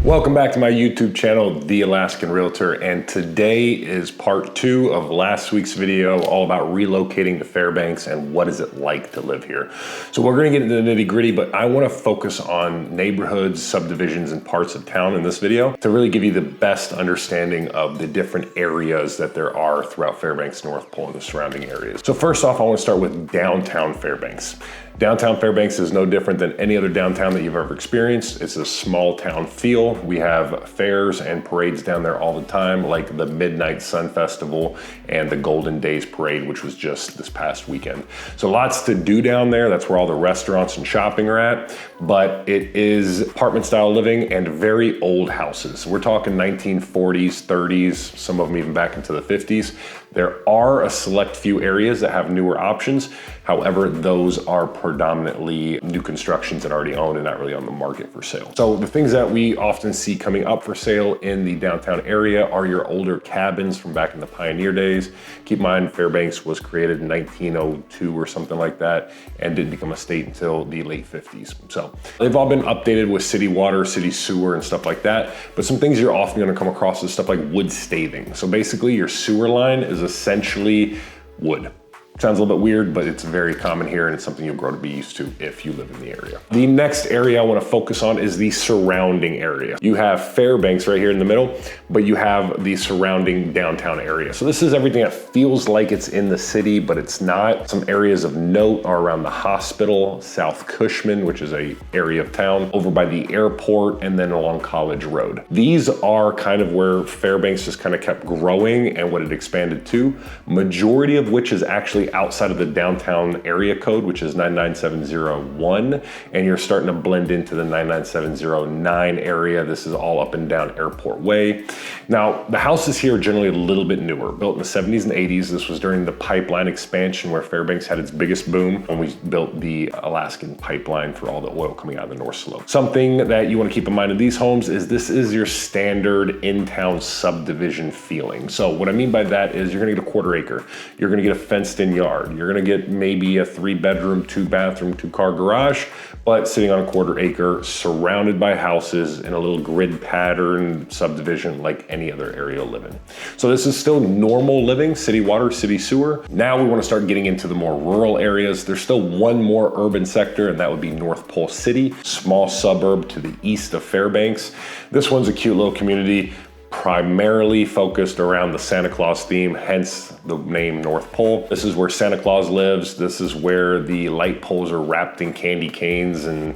Welcome back to my YouTube channel, The Alaskan Realtor, and today is part 2 of last week's video all about relocating to Fairbanks and what is it like to live here. So we're going to get into the nitty-gritty, but I want to focus on neighborhoods, subdivisions, and parts of town in this video to really give you the best understanding of the different areas that there are throughout Fairbanks, North Pole, and the surrounding areas. So first off, I want to start with downtown Fairbanks. Downtown Fairbanks is no different than any other downtown that you've ever experienced. It's a small town feel. We have fairs and parades down there all the time, like the Midnight Sun Festival and the Golden Days Parade, which was just this past weekend. So lots to do down there. That's where all the restaurants and shopping are at, but it is apartment style living and very old houses. We're talking 1940s, 30s, some of them even back into the 50s. There are a select few areas that have newer options. However, those are predominantly new constructions that are already owned and not really on the market for sale. So the things that we often see coming up for sale in the downtown area are your older cabins from back in the pioneer days. Keep in mind, Fairbanks was created in 1902 or something like that and didn't become a state until the late 50s. So they've all been updated with city water, city sewer, and stuff like that. But some things you're often gonna come across is stuff like wood staving. So basically your sewer line is essentially wood. Sounds a little bit weird, but it's very common here and it's something you'll grow to be used to if you live in the area. The next area I want to focus on is the surrounding area. You have Fairbanks right here in the middle, but you have the surrounding downtown area. So this is everything that feels like it's in the city, but it's not. Some areas of note are around the hospital, South Cushman, which is an area of town, over by the airport, and then along College Road. These are kind of where Fairbanks just kind of kept growing and what it expanded to, majority of which is actually outside of the downtown area code, which is 99701, and you're starting to blend into the 99709 area. This is all up and down Airport Way. Now, the houses here are generally a little bit newer, built in the 70s and 80s. This was during the pipeline expansion where Fairbanks had its biggest boom when we built the Alaskan pipeline for all the oil coming out of the North Slope. Something that you want to keep in mind in these homes is this is your standard in-town subdivision feeling. So what I mean by that is you're going to get a quarter acre. You're going to get a fenced-in yard. You're gonna get maybe a 3-bedroom, 2-bathroom, 2-car garage, but sitting on a quarter acre, surrounded by houses in a little grid pattern subdivision like any other area you'll live in. So this is still normal living, city water, city sewer. Now we wanna start getting into the more rural areas. There's still one more urban sector, and that would be North Pole City, small suburb to the east of Fairbanks. This one's a cute little community, primarily focused around the Santa Claus theme, hence the name North Pole. This is where Santa Claus lives. This is where the light poles are wrapped in candy canes and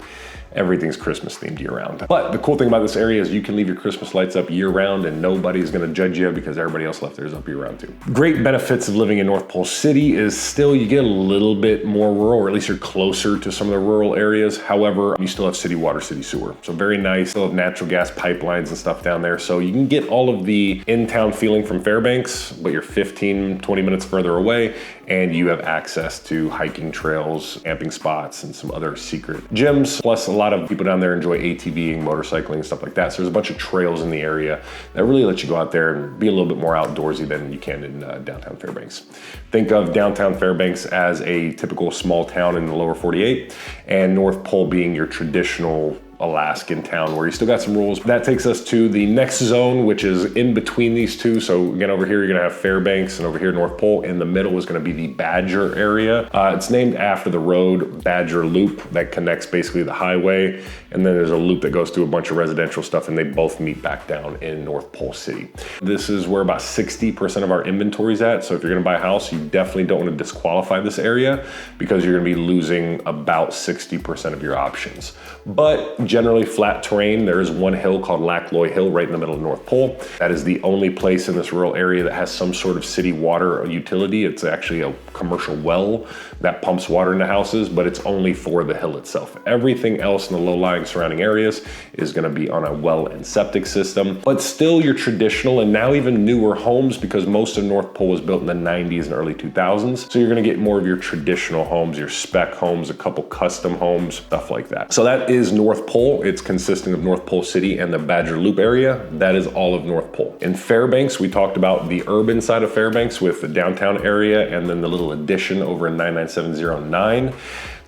everything's Christmas themed year round. But the cool thing about this area is you can leave your Christmas lights up year round and nobody's gonna judge you because everybody else left theirs up year round too. Great benefits of living in North Pole City is still you get a little bit more rural, or at least you're closer to some of the rural areas. However, you still have city water, city sewer. So very nice, still have natural gas pipelines and stuff down there. So you can get all of the in-town feeling from Fairbanks, but you're 15, 20 minutes further away and you have access to hiking trails, camping spots, and some other secret gyms. Plus a lot of people down there enjoy ATVing, motorcycling, and stuff like that. So there's a bunch of trails in the area that really let you go out there and be a little bit more outdoorsy than you can in downtown Fairbanks. Think of downtown Fairbanks as a typical small town in the lower 48, and North Pole being your traditional Alaskan town where you still got some rules. That takes us to the next zone, which is in between these two. So again, over here, you're gonna have Fairbanks, and over here, North Pole. In the middle is gonna be the Badger area. It's named after the road Badger Loop that connects basically the highway. And then there's a loop that goes through a bunch of residential stuff, and they both meet back down in North Pole City. This is where about 60% of our inventory is at. So if you're gonna buy a house, you definitely don't wanna disqualify this area because you're gonna be losing about 60% of your options. But generally flat terrain. There is one hill called Lackloy Hill right in the middle of North Pole. That is the only place in this rural area that has some sort of city water utility. It's actually a commercial well that pumps water into houses, but it's only for the hill itself. Everything else in the low-lying surrounding areas is gonna be on a well and septic system, but still your traditional and now even newer homes, because most of North Pole was built in the 90s and early 2000s. So you're gonna get more of your traditional homes, your spec homes, a couple custom homes, stuff like that. So that is North Pole. It's consisting of North Pole City and the Badger Loop area. That is all of North Pole. In Fairbanks, we talked about the urban side of Fairbanks with the downtown area and then the little addition over in 99709.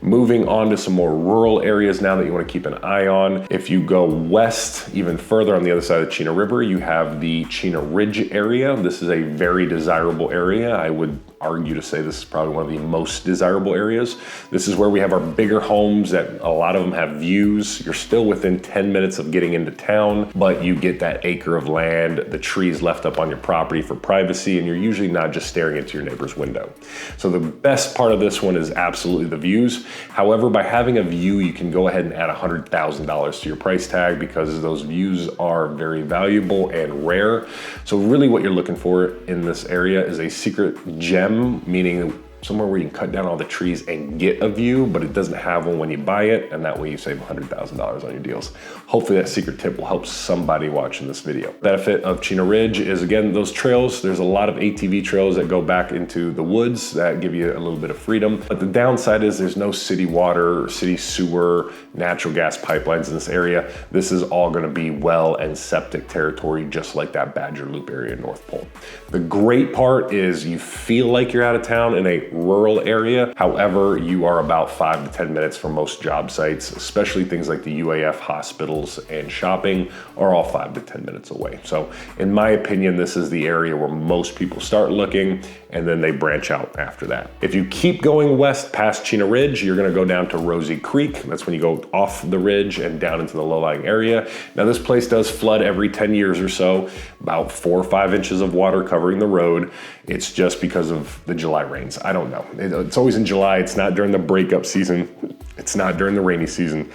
Moving on to some more rural areas now that you want to keep an eye on. If you go west, even further on the other side of the Chena River, you have the Chena Ridge area. This is a very desirable area. I would argue to say this is probably one of the most desirable areas. This is where we have our bigger homes that a lot of them have views. You're still within 10 minutes of getting into town, but you get that acre of land, the trees left up on your property for privacy, and you're usually not just staring into your neighbor's window. So the best part of this one is absolutely the views. However, by having a view, you can go ahead and add $100,000 to your price tag because those views are very valuable and rare. So really what you're looking for in this area is a secret gem, meaning somewhere where you can cut down all the trees and get a view, but it doesn't have one when you buy it, and that way you save $100,000 on your deals. Hopefully that secret tip will help somebody watching this video. Benefit of Chena Ridge is, again, those trails. There's a lot of ATV trails that go back into the woods that give you a little bit of freedom, but the downside is there's no city water, city sewer, natural gas pipelines in this area. This is all gonna be well and septic territory, just like that Badger Loop area in North Pole. The great part is you feel like you're out of town in a rural area. However, you are about 5 to 10 minutes from most job sites, especially things like the UAF hospitals and shopping are all 5 to 10 minutes away. So in my opinion, this is the area where most people start looking and then they branch out after that. If you keep going west past Chena Ridge, you're gonna go down to Rosie Creek. That's when you go off the ridge and down into the low-lying area. Now this place does flood every 10 years or so, about 4 or 5 inches of water covering the road. It's just because of the July rains. I don't know. It's always in July. It's not during the breakup season. It's not during the rainy season.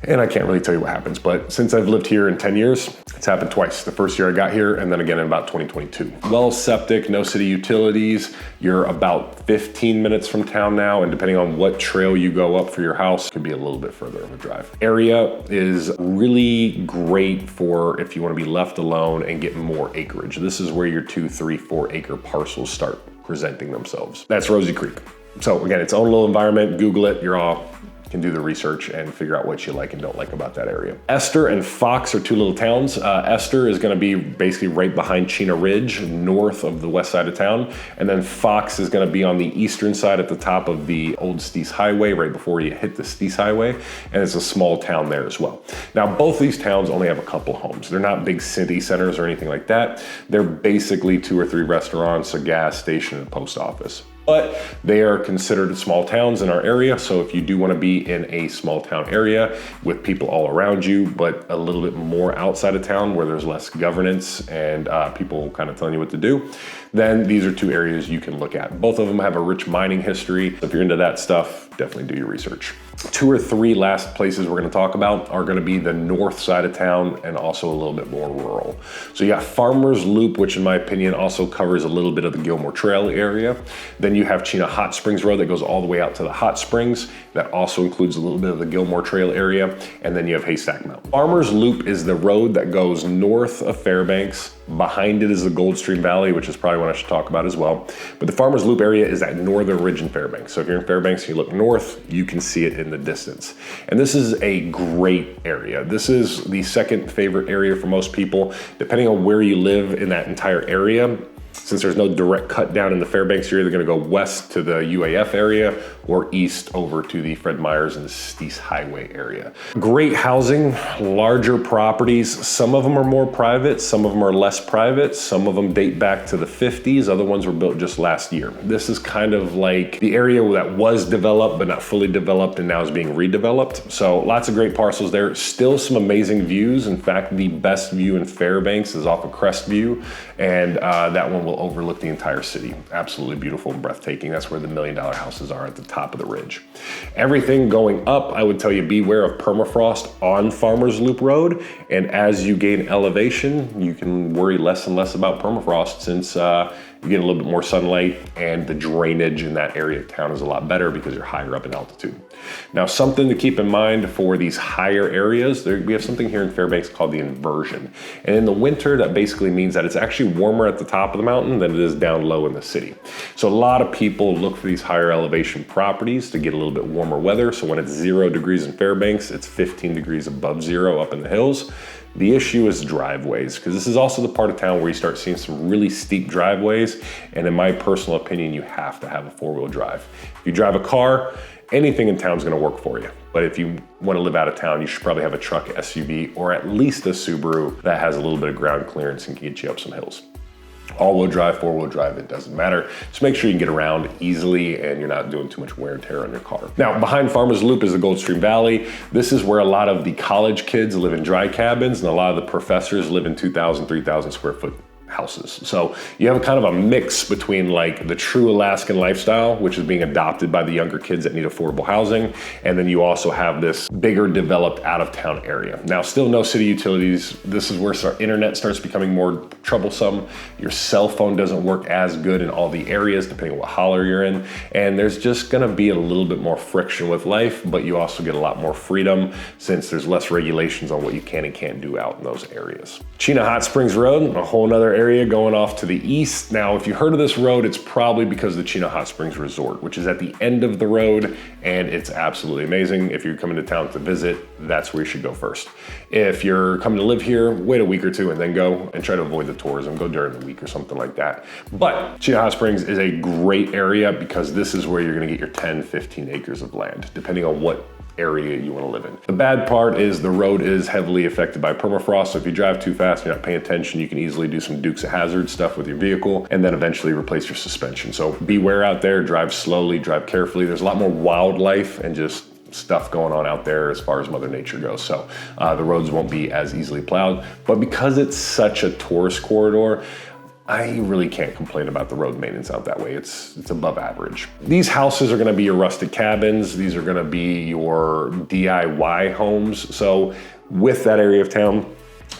And I can't really tell you what happens, but since I've lived here in 10 years, it's happened twice. The first year I got here, and then again in about 2022. Well, septic, no city utilities. You're about 15 minutes from town now, and depending on what trail you go up for your house, it could be a little bit further of a drive. Area is really great for if you want to be left alone and get more acreage. This is where your 2, 3, 4 acre parcels start presenting themselves. That's Rosie Creek. So again, its own little environment. Google it. You're all can do the research and figure out what you like and don't like about that area. Esther and Fox are 2 little towns. Esther is gonna be basically right behind Chena Ridge, north of the west side of town. And then Fox is gonna be on the eastern side at the top of the old Steese Highway, right before you hit the Steese Highway. And it's a small town there as well. Now, both these towns only have a couple homes. They're not big city centers or anything like that. They're basically 2 or 3 restaurants, a gas station, and a post office. But they are considered small towns in our area. So if you do want to be in a small town area with people all around you, but a little bit more outside of town where there's less governance and people kind of telling you what to do, then these are 2 areas you can look at. Both of them have a rich mining history. So if you're into that stuff, definitely do your research. 2 or 3 last places we're going to talk about are going to be the north side of town and also a little bit more rural. So you got Farmers Loop, which in my opinion also covers a little bit of the Gilmore Trail area. Then you have Chena Hot Springs Road that goes all the way out to the Hot Springs. That also includes a little bit of the Gilmore Trail area. And then you have Haystack Mountain. Farmers Loop is the road that goes north of Fairbanks. Behind it is the Goldstream Valley, which is probably one I should talk about as well. But the Farmers Loop area is that northern ridge in Fairbanks. So if you're in Fairbanks and you look north, you can see it in the distance. And this is a great area. This is the second favorite area for most people. Depending on where you live in that entire area, since there's no direct cut down in the Fairbanks area, they're gonna go west to the UAF area or east over to the Fred Meyers and the Steese Highway area. Great housing, larger properties. Some of them are more private, some of them are less private. Some of them date back to the 50s, other ones were built just last year. This is kind of like the area that was developed but not fully developed and now is being redeveloped. So lots of great parcels there. Still some amazing views. In fact, the best view in Fairbanks is off of Crestview, and that one will overlook the entire city. Absolutely beautiful and breathtaking. That's where the $1 million houses are, at the top of the ridge. Everything going up, I would tell you beware of permafrost on Farmers Loop Road. And as you gain elevation, you can worry less and less about permafrost since you get a little bit more sunlight and the drainage in that area of town is a lot better because you're higher up in altitude. Now, something to keep in mind for these higher areas, we have something here in Fairbanks called the inversion. And in the winter, that basically means that it's actually warmer at the top of the mountain than it is down low in the city. So a lot of people look for these higher elevation properties to get a little bit warmer weather. So when it's 0 degrees in Fairbanks, it's 15 degrees above 0 up in the hills. The issue is driveways, because this is also the part of town where you start seeing some really steep driveways. And in my personal opinion, you have to have a 4-wheel drive. If you drive a car anything in town is gonna work for you. But if you wanna live out of town, you should probably have a truck, SUV, or at least a Subaru that has a little bit of ground clearance and can get you up some hills. All-wheel drive, four-wheel drive, it doesn't matter. Just make sure you can get around easily and you're not doing too much wear and tear on your car. Now, behind Farmers Loop is the Goldstream Valley. This is where a lot of the college kids live in dry cabins and a lot of the professors live in 2,000, 3,000 square foot houses. So you have kind of a mix between like the true Alaskan lifestyle, which is being adopted by the younger kids that need affordable housing. And then you also have this bigger developed out of town area. Now, still no city utilities. This is where our internet starts becoming more troublesome. Your cell phone doesn't work as good in all the areas, depending on what holler you're in. And there's just gonna be a little bit more friction with life, but you also get a lot more freedom since there's less regulations on what you can and can't do out in those areas. Chena Hot Springs Road, a whole nother area going off to the east. Now, if you heard of this road, it's probably because of the Chena Hot Springs Resort, which is at the end of the road, and it's absolutely amazing. If you're coming to town to visit, that's where you should go first. If you're coming to live here, wait a week or two and then go, and try to avoid the tourism, go during the week or something like that. But Chena Hot Springs is a great area because this is where you're gonna get your 10, 15 acres of land, depending on what area you want to live in. The bad part is the road is heavily affected by permafrost, so if you drive too fast, you're not paying attention, you can easily do some Dukes of Hazzard stuff with your vehicle and then eventually replace your suspension. So beware out there, drive slowly, drive carefully. There's a lot more wildlife and just stuff going on out there as far as Mother Nature goes. So the roads won't be as easily plowed, but because it's such a tourist corridor, I really can't complain about the road maintenance out that way. It's above average. These houses are gonna be your rustic cabins. These are gonna be your DIY homes. So with that area of town,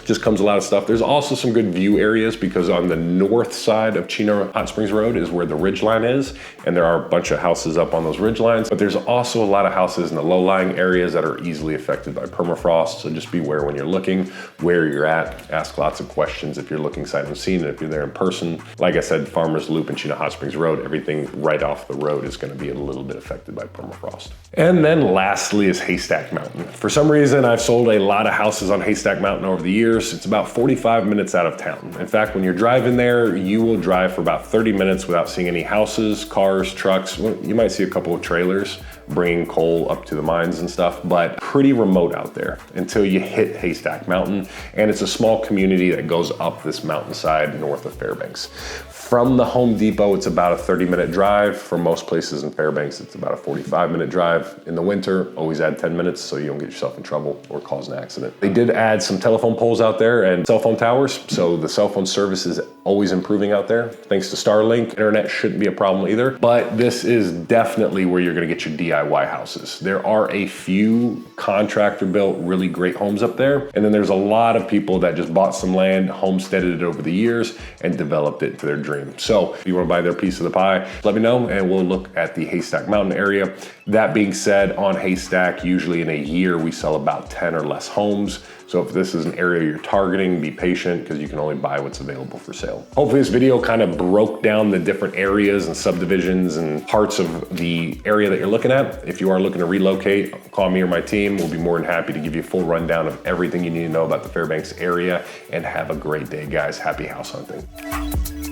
just comes a lot of stuff. There's also some good view areas because on the north side of Chena Hot Springs Road is where the ridge line is, and there are a bunch of houses up on those ridge lines, but there's also a lot of houses in the low-lying areas that are easily affected by permafrost, so just beware when you're looking, where you're at, ask lots of questions if you're looking sight unseen, and if you're there in person. Like I said, Farmers Loop and Chena Hot Springs Road, everything right off the road is gonna be a little bit affected by permafrost. And then lastly is Haystack Mountain. For some reason, I've sold a lot of houses on Haystack Mountain over the years. It's about 45 minutes out of town. In fact, when you're driving there, you will drive for about 30 minutes without seeing any houses, cars, trucks. You might see a couple of trailers bringing coal up to the mines and stuff, but pretty remote out there until you hit Haystack Mountain. And it's a small community that goes up this mountainside north of Fairbanks. From the Home Depot, it's about a 30-minute drive. For most places in Fairbanks, it's about a 45-minute drive. In the winter, always add 10 minutes so you don't get yourself in trouble or cause an accident. They did add some telephone poles out there and cell phone towers, so the cell phone service is always improving out there. Thanks to Starlink, internet shouldn't be a problem either, but this is definitely where you're gonna get your DIY houses. There are a few contractor-built, really great homes up there, and then there's a lot of people that just bought some land, homesteaded it over the years, and developed it to their dream. So if you want to buy their piece of the pie, let me know and we'll look at the Haystack Mountain area. That being said, on Haystack, usually in a year, we sell about 10 or less homes. So if this is an area you're targeting, be patient because you can only buy what's available for sale. Hopefully this video kind of broke down the different areas and subdivisions and parts of the area that you're looking at. If you are looking to relocate, call me or my team. We'll be more than happy to give you a full rundown of everything you need to know about the Fairbanks area, and have a great day, guys. Happy house hunting.